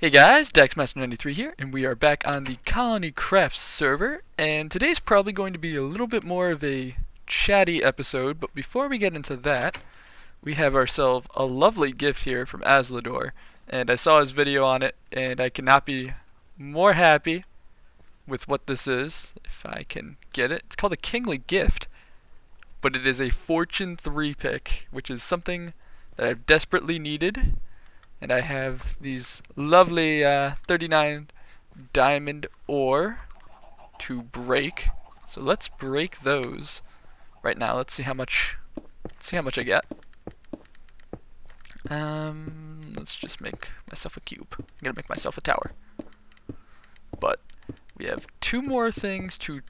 Hey guys, DaxMaster93 here, and we are back on the Colonycraft server, and today's probably going to be a little bit more of a chatty episode, but before we get into that, we have ourselves a lovely gift here from Aslador, and I saw his video on it, and I cannot be more happy with what this is, if I can get it. It's called a Kingly Gift, but it is a Fortune 3 pick, which is something that I've desperately needed. And I have these lovely 39 diamond ore to break. So let's break those right now. Let's see how much I get. Let's just make myself a cube. I'm gonna make myself a tower. But we have one more thing to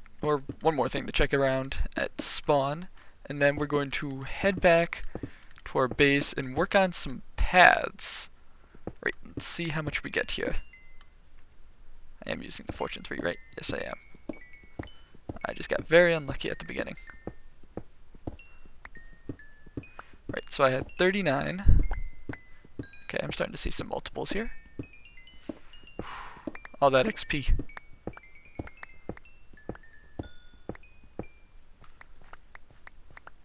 check around at spawn, and then we're going to head back to our base and work on some paths. Right, let's see how much we get here. I am using the Fortune 3, right? Yes, I am. I just got very unlucky at the beginning. Right, so I had 39. Okay, I'm starting to see some multiples here. All that XP.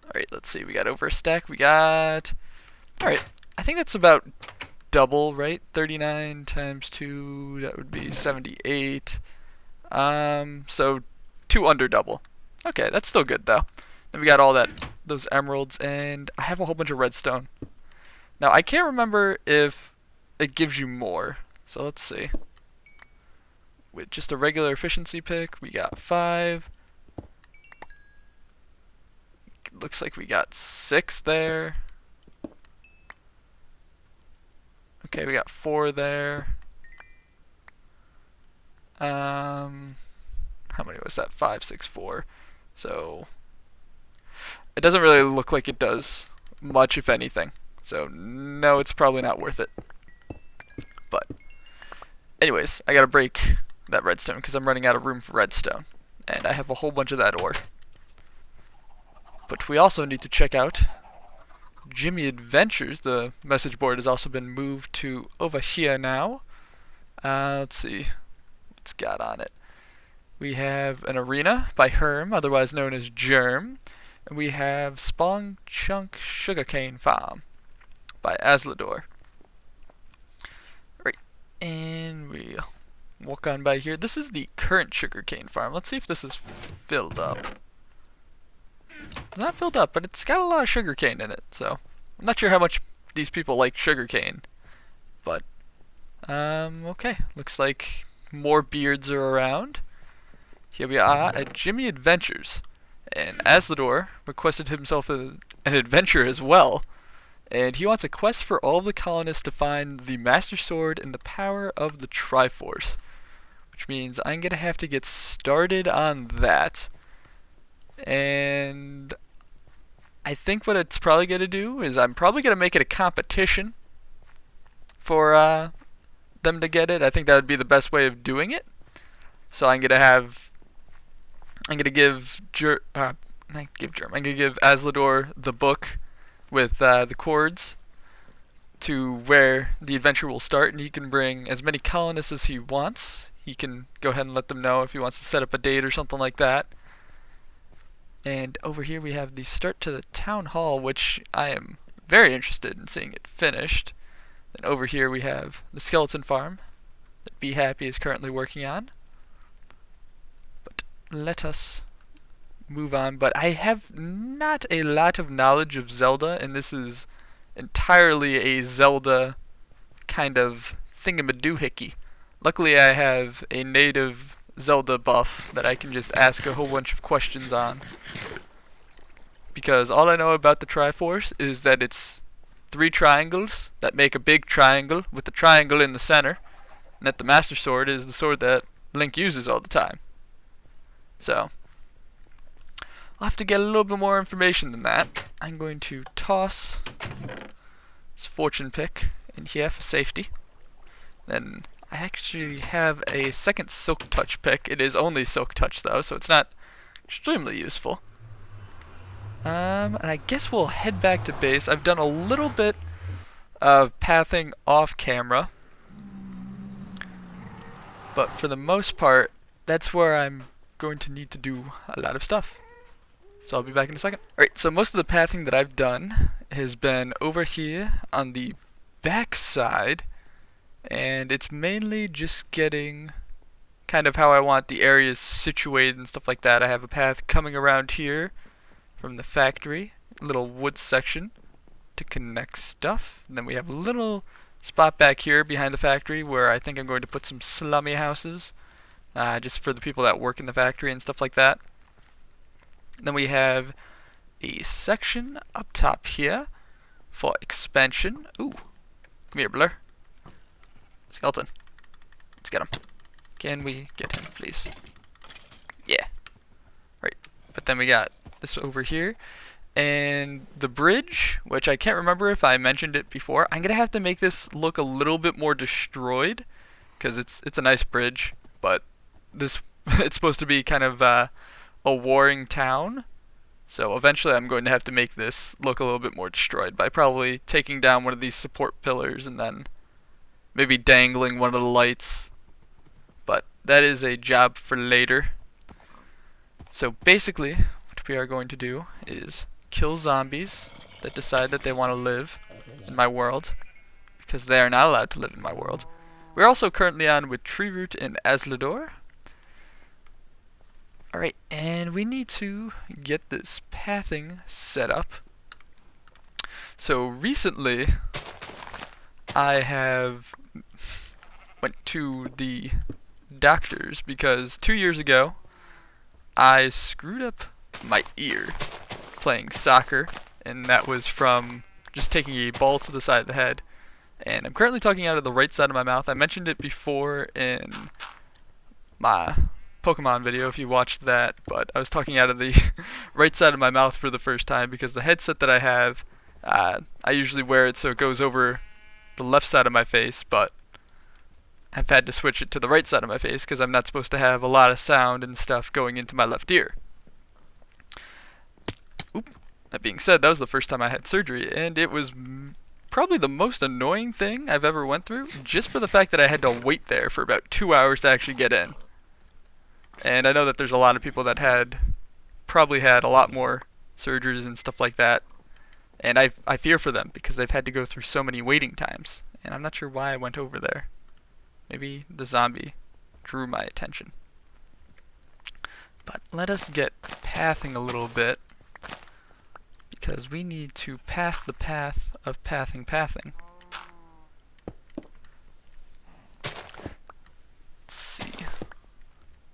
Alright, let's see. We got over a stack. Alright, I think that's about double, right? 39 times 2, that would be 78. So 2 under double. Okay, that's still good though. Then we got all those emeralds, and I have a whole bunch of redstone. Now I can't remember if it gives you more. So let's see. With just a regular efficiency pick, we got 5. Looks like we got 6 there. Okay, we got 4 there. How many was that? 5, 6, 4. So it doesn't really look like it does much, if anything. So no, it's probably not worth it. But anyways, I gotta break that redstone because I'm running out of room for redstone, and I have a whole bunch of that ore. But we also need to check out Jimmy Adventures. The message board has also been moved to over here now. Let's see what's got on it. We have an arena by Herm, otherwise known as Germ, and we have Spawn Chunk Sugarcane Farm by Aslador. Right, and we walk on by here. This is the current sugarcane farm. Let's see if this is filled up. It's not filled up, but it's got a lot of sugarcane in it, so I'm not sure how much these people like sugarcane. But okay, looks like more beards are around. Here we are at Jimmy Adventures, and Aslador requested himself an adventure as well, and he wants a quest for all of the colonists to find the Master Sword and the power of the Triforce, which means I'm gonna have to get started on that. And I think what it's probably going to do is I'm probably going to make it a competition for them to get it. I think that would be the best way of doing it. So I'm going to give Aslador the book with the chords to where the adventure will start, and he can bring as many colonists as he wants. He can go ahead and let them know if he wants to set up a date or something like that. And over here we have the start to the town hall, which I am very interested in seeing it finished. Then over here we have the skeleton farm that Be Happy is currently working on. But let us move on. But I have not a lot of knowledge of Zelda, and this is entirely a Zelda kind of thingamadoohickey. Luckily I have a native Zelda buff that I can just ask a whole bunch of questions on, because all I know about the Triforce is that it's 3 triangles that make a big triangle with the triangle in the center, and that the Master Sword is the sword that Link uses all the time. So I'll have to get a little bit more information than that. I'm going to toss this fortune pick in here for safety. Then I actually have a second Silk Touch pick. It is only Silk Touch though, so it's not extremely useful. And I guess we'll head back to base. I've done a little bit of pathing off camera, But for the most part, that's where I'm going to need to do a lot of stuff. So I'll be back in a second. Alright, so most of the pathing that I've done has been over here on the back side, and it's mainly just getting kind of how I want the areas situated and stuff like that. I have a path coming around here from the factory, a little wood section to connect stuff. And then we have a little spot back here behind the factory where I think I'm going to put some slummy houses, just for the people that work in the factory and stuff like that. Then we have a section up top here for expansion. Ooh, come here, Blur. Skeleton. Let's get him. Can we get him, please? Yeah. Right. But then we got this over here. And the bridge, which I can't remember if I mentioned it before, I'm going to have to make this look a little bit more destroyed, because it's a nice bridge, but this it's supposed to be kind of a warring town. So eventually I'm going to have to make this look a little bit more destroyed by probably taking down one of these support pillars and then maybe dangling one of the lights. But that is a job for later. So basically, what we are going to do is kill zombies that decide that they want to live in my world, because they are not allowed to live in my world. We're also currently on with Treeroot and Aslador. Alright, and we need to get this pathing set up. So recently, I have went to the doctors because 2 years ago, I screwed up my ear playing soccer, and that was from just taking a ball to the side of the head. And I'm currently talking out of the right side of my mouth. I mentioned it before in my Pokemon video if you watched that, but I was talking out of the right side of my mouth for the first time because the headset that I have, I usually wear it so it goes over the left side of my face, but I've had to switch it to the right side of my face because I'm not supposed to have a lot of sound and stuff going into my left ear. Oop. That being said, that was the first time I had surgery, and it was probably the most annoying thing I've ever went through, just for the fact that I had to wait there for about 2 hours to actually get in. And I know that there's a lot of people that probably had a lot more surgeries and stuff like that, and I fear for them because they've had to go through so many waiting times, and I'm not sure why I went over there. Maybe the zombie drew my attention. But let us get pathing a little bit, because we need to path the path of pathing. Let's see.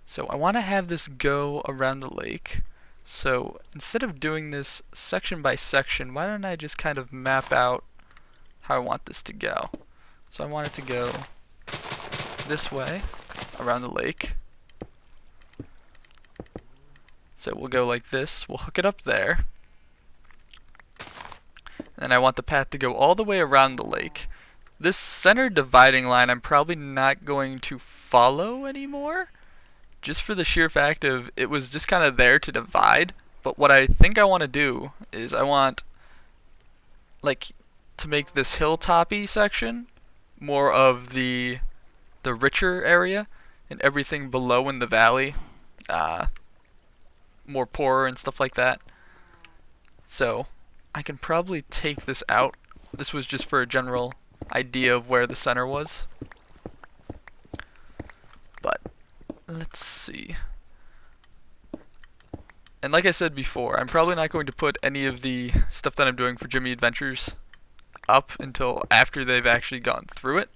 So I want to have this go around the lake. So instead of doing this section by section, why don't I just kind of map out how I want this to go? So I want it to go this way around the lake. So we'll go like this. We'll hook it up there. And I want the path to go all the way around the lake. This center dividing line I'm probably not going to follow anymore, just for the sheer fact of it was just kind of there to divide. But what I think I want to do is I want to make this hilltoppy section more of the richer area, and everything below in the valley more poorer and stuff like that. So I can probably take this out. This was just for a general idea of where the center was. But let's see. And like I said before, I'm probably not going to put any of the stuff that I'm doing for Jimmy Adventures up until after they've actually gone through it,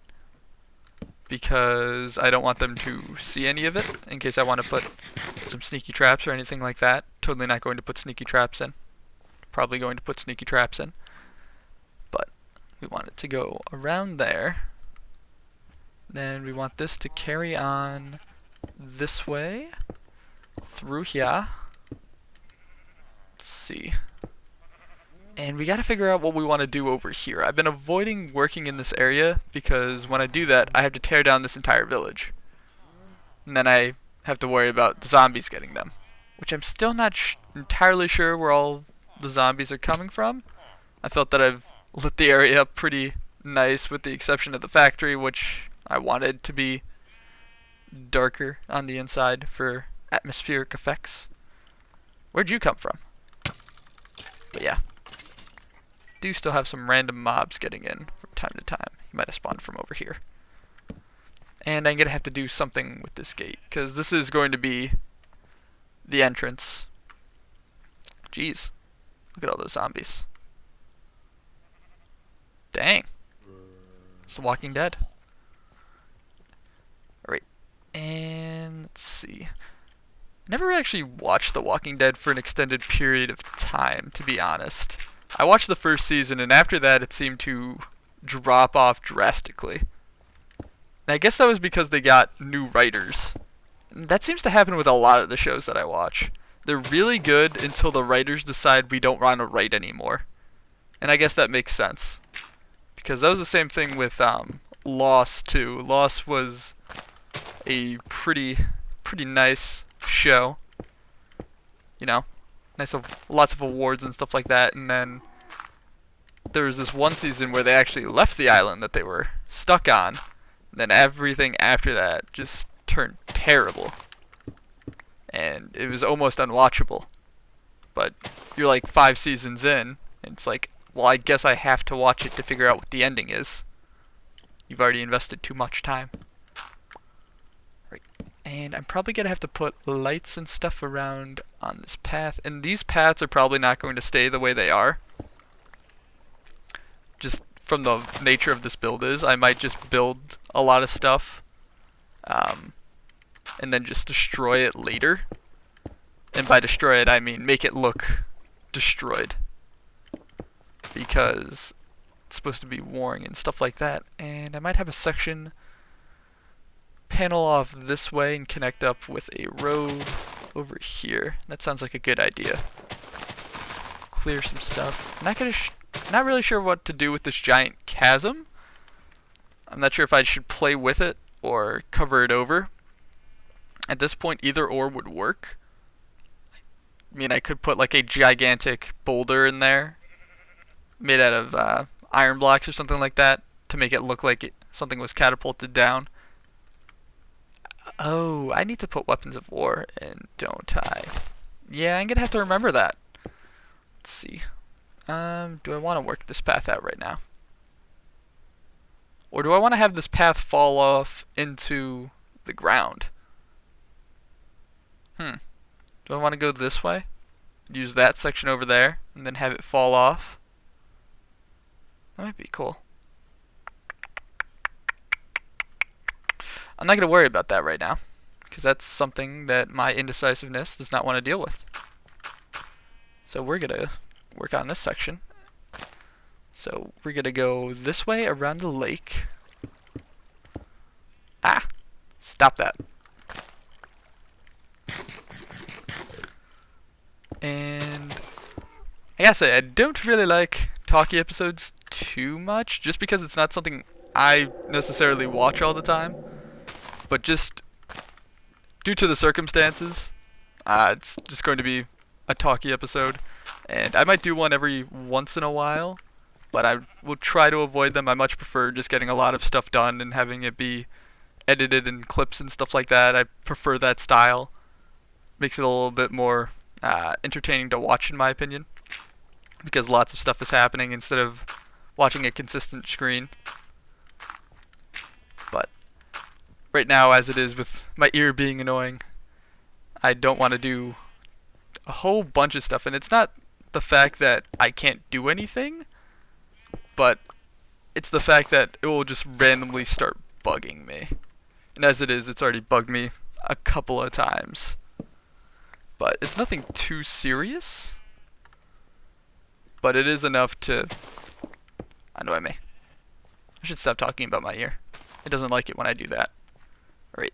because I don't want them to see any of it in case I want to put some sneaky traps or anything like that. Totally not going to put sneaky traps in. Probably going to put sneaky traps in. But we want it to go around there. Then we want this to carry on this way through here. Let's see. And we gotta figure out what we want to do over here. I've been avoiding working in this area because when I do that, I have to tear down this entire village. And then I have to worry about the zombies getting them, which I'm still not entirely sure where all the zombies are coming from. I felt that I've lit the area up pretty nice with the exception of the factory, which I wanted to be darker on the inside for atmospheric effects. Where'd you come from? But yeah, do still have some random mobs getting in from time to time. He might have spawned from over here. And I'm going to have to do something with this gate, because this is going to be the entrance. Jeez, look at all those zombies. Dang. It's The Walking Dead. Alright, and let's see. Never actually watched The Walking Dead for an extended period of time, to be honest. I watched the first season, and after that it seemed to drop off drastically. And I guess that was because they got new writers. And that seems to happen with a lot of the shows that I watch. They're really good until the writers decide we don't want to write anymore. And I guess that makes sense. Because that was the same thing with Lost too. Lost was a pretty nice show. You know, lots of awards and stuff like that. And then there was this one season where they actually left the island that they were stuck on. And then everything after that just turned terrible. And it was almost unwatchable. But you're like 5 seasons in, and it's like, well, I guess I have to watch it to figure out what the ending is. You've already invested too much time. Right. And I'm probably going to have to put lights and stuff around on this path. And these paths are probably not going to stay the way they are. Just from the nature of this build is, I might just build a lot of stuff. And then just destroy it later. And by destroy it, I mean make it look destroyed. Because it's supposed to be warring and stuff like that. And I might have a section panel off this way and connect up with a road over here. That sounds like a good idea. Let's clear some stuff. Not really sure what to do with this giant chasm. I'm not sure if I should play with it or cover it over. At this point, either or would work. I mean, I could put like a gigantic boulder in there, made out of iron blocks or something like that, to make it look like something was catapulted down. Oh, I need to put weapons of war in, don't I? Yeah, I'm gonna have to remember that. Let's see. Do I want to work this path out right now? Or do I want to have this path fall off into the ground? Do I want to go this way? Use that section over there, and then have it fall off? That might be cool. I'm not going to worry about that right now, because that's something that my indecisiveness does not want to deal with. So we're going to work on this section. So we're going to go this way around the lake. Ah! Stop that. And I gotta say, I don't really like talkie episodes too much, just because it's not something I necessarily watch all the time. But just due to the circumstances, it's just going to be a talkie episode. And I might do one every once in a while, but I will try to avoid them. I much prefer just getting a lot of stuff done and having it be edited in clips and stuff like that. I prefer that style. Makes it a little bit more entertaining to watch, in my opinion, because lots of stuff is happening instead of watching a consistent screen. But right now, as it is with my ear being annoying, I don't want to do a whole bunch of stuff. And it's not the fact that I can't do anything, but it's the fact that it will just randomly start bugging me. And as it is, it's already bugged me a couple of times. But it's nothing too serious. But it is enough to annoy me. I should stop talking about my ear. It doesn't like it when I do that. Alright.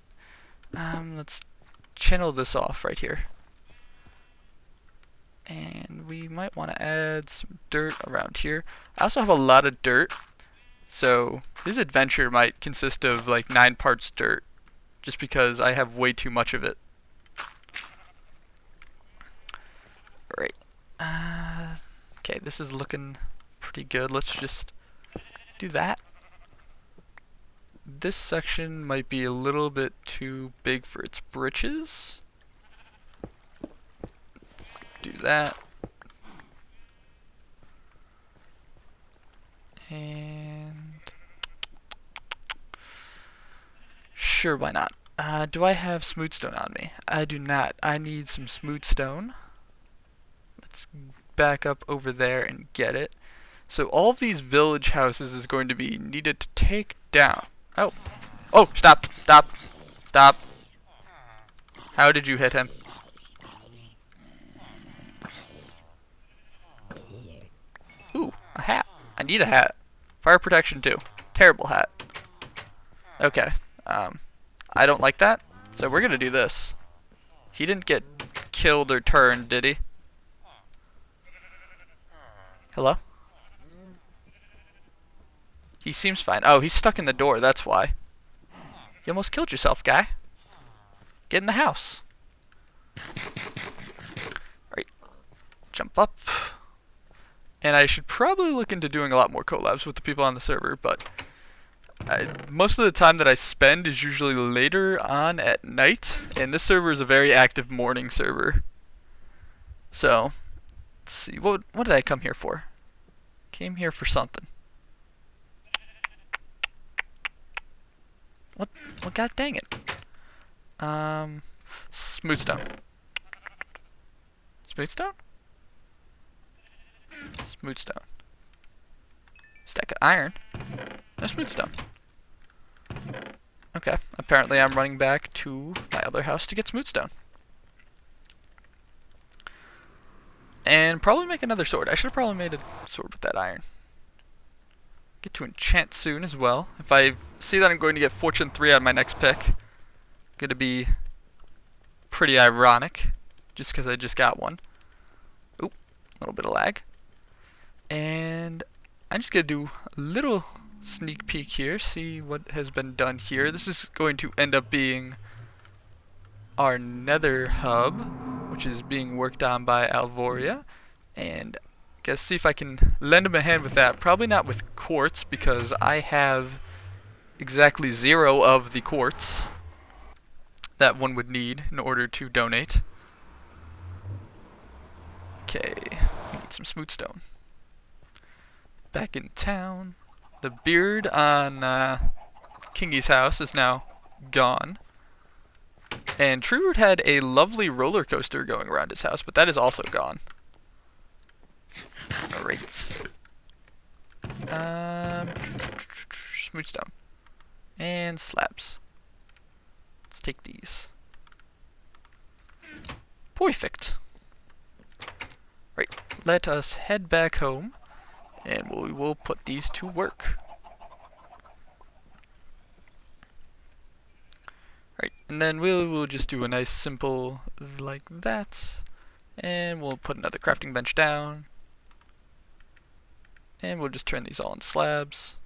Let's channel this off right here. And we might want to add some dirt around here. I also have a lot of dirt. So this adventure might consist of like 9 parts dirt. Just because I have way too much of it. Alright. Okay, this is looking pretty good. Let's just do that. this section might be a little bit too big for its britches. Let's do that. And sure, why not? Do I have smooth stone on me? I do not. I need some smooth stone. Let's back up over there and get it. So all of these village houses is going to be needed to take down. Oh. Oh, stop. Stop. Stop. How did you hit him? Ooh, a hat. I need a hat. Fire protection too. Terrible hat. Okay. I don't like that, so we're gonna do this. He didn't get killed or turned, did he? Hello? He seems fine. Oh, he's stuck in the door, that's why. You almost killed yourself, guy. Get in the house. Alright. Jump up. And I should probably look into doing a lot more collabs with the people on the server, but most of the time that I spend is usually later on at night, and this server is a very active morning server. So, let's see, what did I come here for? Came here for something. What, god dang it. Smooth stone. Smooth stone? Smooth stone. Stack of iron. No smooth stone. Okay, apparently I'm running back to my other house to get smooth stone. And probably make another sword. I should have probably made a sword with that iron. Get to enchant soon as well. If I see that I'm going to get Fortune 3 on my next pick, gonna be pretty ironic, just because I just got one. Oop, a little bit of lag. And I'm just gonna do a little sneak peek here, see what has been done here. This is going to end up being our nether hub, which is being worked on by Alvoria, and guess see if I can lend him a hand with that. Probably not with quartz, because I have exactly 0 of the quartz that one would need in order to donate. Okay, we need some smooth stone. Back in town. The beard on Kingy's house is now gone. And Treeroot had a lovely roller coaster going around his house, but that is also gone. Alright. Smooth stone. And slabs. Let's take these. Perfect. Right, let us head back home, and we will put these to work. Right, and then we'll just do a nice simple like that, and we'll put another crafting bench down, and we'll just turn these all into slabs.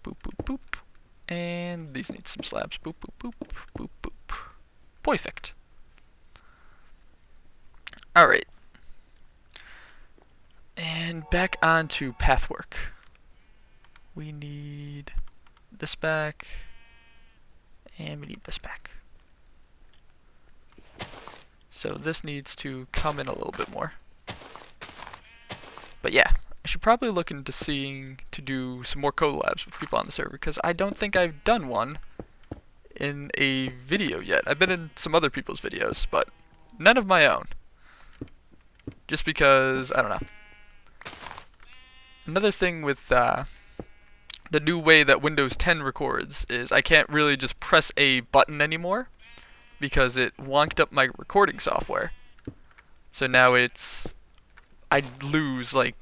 Boop, boop, boop. And these need some slabs. Boop, boop, boop, boop, boop. Perfect. Alright. And back onto pathwork. We need this back, and we need this back. So this needs to come in a little bit more. But yeah, I should probably look into seeing to do some more collabs with people on the server, because I don't think I've done one in a video yet. I've been in some other people's videos, but none of my own. Just because, I don't know. Another thing with the new way that Windows 10 records is I can't really just press a button anymore, because it wonked up my recording software. So now I lose like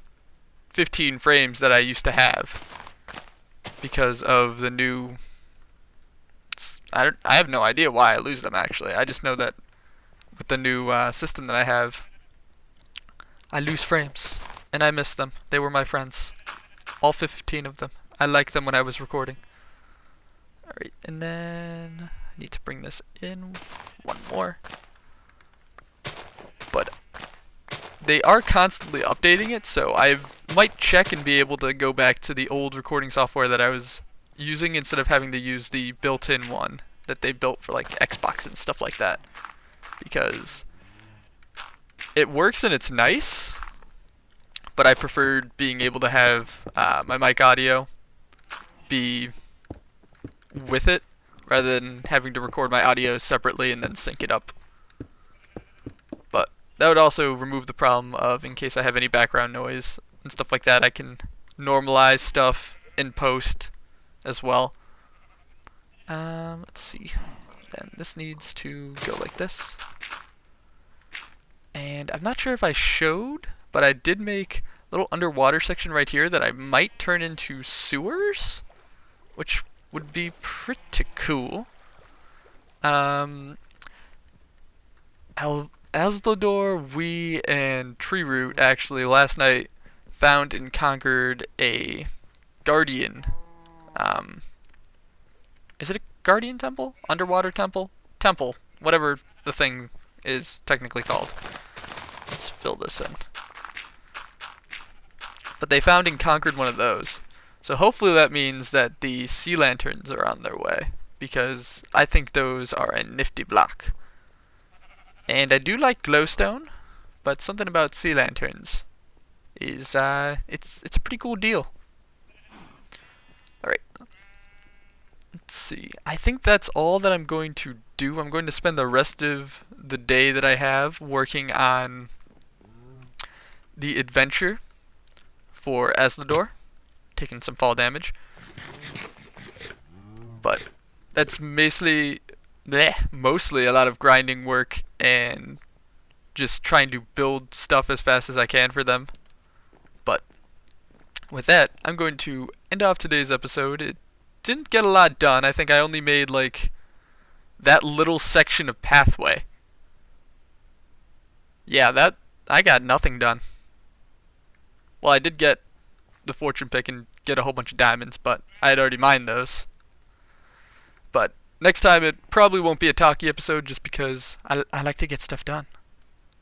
15 frames that I used to have because of the new. I have no idea why I lose them actually. I just know that with the new system that I have, I lose frames, and I miss them. They were my friends, all 15 of them. I liked them when I was recording. Alright, and then I need to bring this in one more. But they are constantly updating it, so I've might check and be able to go back to the old recording software that I was using instead of having to use the built-in one that they built for like Xbox and stuff like that, because it works and it's nice, but I preferred being able to have my mic audio be with it rather than having to record my audio separately and then sync it up. But that would also remove the problem of, in case I have any background noise and stuff like that, I can normalize stuff in post as well. Let's see. Then this needs to go like this. And I'm not sure if I showed, but I did make a little underwater section right here that I might turn into sewers, which would be pretty cool. Aslador, we, and Treeroot actually last night found and conquered a guardian. Is it a guardian temple? Underwater temple? Temple. Whatever the thing is technically called. Let's fill this in. But they found and conquered one of those. So hopefully that means that the sea lanterns are on their way, because I think those are a nifty block. And I do like glowstone, but something about sea lanterns is it's a pretty cool deal. Alright. Let's see. I think that's all that I'm going to do. I'm going to spend the rest of the day that I have working on the adventure for Aslador, taking some fall damage. But that's mostly a lot of grinding work and just trying to build stuff as fast as I can for them. But with that, I'm going to end off today's episode. It didn't get a lot done. I think I only made like that little section of pathway. Yeah, that I got nothing done. Well, I did get the fortune pick and get a whole bunch of diamonds, but I had already mined those. But next time it probably won't be a talky episode, just because I like to get stuff done.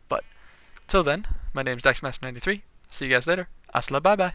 But till then, my name's DexMaster93. See you guys later. Asla, bye bye.